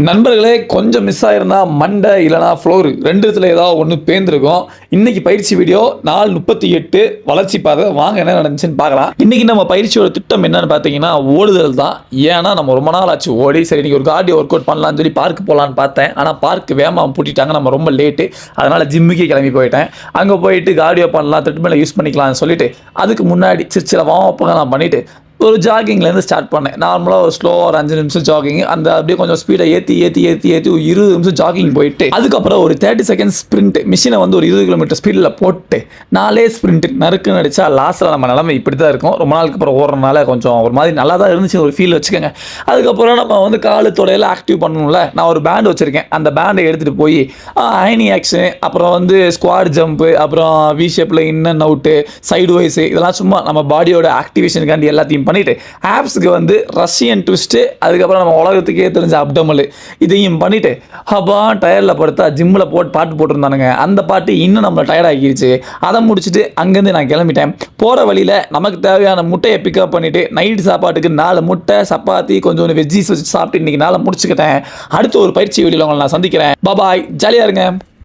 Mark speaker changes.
Speaker 1: நண்பர்களே, கொஞ்சம் மிஸ் ஆயிருந்தா மண்டை இல்லைனா ஃப்ளோர் ரெண்டுத்துல ஏதாவது ஒன்று பேர்ந்துருக்கும். இன்னைக்கு பயிற்சி வீடியோ நாள் 38 வளர்ச்சி பாதை. வாங்க என்ன நடந்துச்சுன்னு பார்க்கலாம். இன்னைக்கு நம்ம பயிற்சியோட திட்டம் என்னன்னு பார்த்தீங்கன்னா ஓடுதல் தான். ஏன்னா நம்ம ரொம்ப நாள் ஆச்சு ஓடி. சரி, இன்னைக்கு ஒரு கார்டியோ ஒர்க் அவுட் பண்ணலாம்னு சொல்லி பார்க்கு போகலான்னு பார்த்தேன். ஆனால் பார்க்கு வேகமாக பூட்டிட்டாங்க. நம்ம ரொம்ப லேட்டு. அதனால் ஜிம்முக்கே கிளம்பி போயிட்டேன். அங்கே போயிட்டு கார்டியோ பண்ணலாம், த்ரெட்மில்லை யூஸ் பண்ணிக்கலாம்னு சொல்லிட்டு அதுக்கு முன்னாடி சில வார்ம் அப்லாம் பண்ணிவிட்டு ஒரு ஜாகிங்லேருந்து ஸ்டார்ட் பண்ணேன். நார்மலாக ஒரு ஸ்லோவாக ஒரு 5 நிமிஷம் ஜாகிங், அந்த அப்படியே கொஞ்சம் ஸ்பீடை ஏற்றி ஒரு 20 நிமிஷம் ஜாகிங் போயிட்டு அதுக்கப்புறம் ஒரு 30 செகண்ட்ஸ் ஸ்ப்ரிண்ட் மிஷினை வந்து ஒரு 20 கிலோமீட்டர் ஸ்பீடில் போட்டு 4 ஸ்ப்ரிண்ட் நறுக்குன்னு அடித்தா லாஸ்ட்டில் நம்ம நிலைமை இப்படி தான் இருக்கும். ரொம்ப நாளுக்கு அப்புறம் ஓடுறதுனால கொஞ்சம் ஒரு மாதிரி நல்லா தான் இருந்துச்சு, ஒரு ஃபீல் வச்சுக்கோங்க. அதுக்கப்புறம் நம்ம வந்து காலு தொடையில் ஆக்டிவ் பண்ணணும்ல, நான் ஒரு பேண்ட் வச்சுருக்கேன். அந்த பேண்டை எடுத்துகிட்டு போய் ஐனி ஆக்ஷன், அப்புறம் வந்து ஸ்குவாட் ஜம்ப்பு, அப்புறம் வி ஷேப்பில் in and out, side wise, இதெல்லாம் சும்மா நம்ம பாடியோட ஆக்டிவேஷனுக்காண்டி எல்லாத்தையும் பண்ணிட்டு ஆப்ஸ்க்கு வந்து ரஷ்யன் ட்விஸ்ட்டு, அதுக்கப்புறம் நம்ம உலகத்துக்கே தெரிஞ்ச அப்டமல் இதையும் பண்ணிட்டு அப்பா டயரில் படுத்தா ஜிம்மில் பாட்டு போட்டிருந்தானுங்க. அந்த பாட்டு இன்னும் நம்மளை டயர்ட் ஆகிடுச்சு. அதை முடிச்சுட்டு அங்கேருந்து நான் கிளம்பிட்டேன். போகிற வழியில் நமக்கு தேவையான முட்டையை பிக்கப் பண்ணிவிட்டு நைட்டு சாப்பாட்டுக்கு 4 முட்டை, சப்பாத்தி, கொஞ்சம் வெஜ்ஜீஸ் வச்சு சாப்பிட்டு இன்றைக்கி நாளை முடிச்சுக்கிட்டேன். அடுத்து ஒரு பயிற்சி வீடியோவில் உங்களை நான் சந்திக்கிறேன். பாய், ஜாலியாக இருங்க.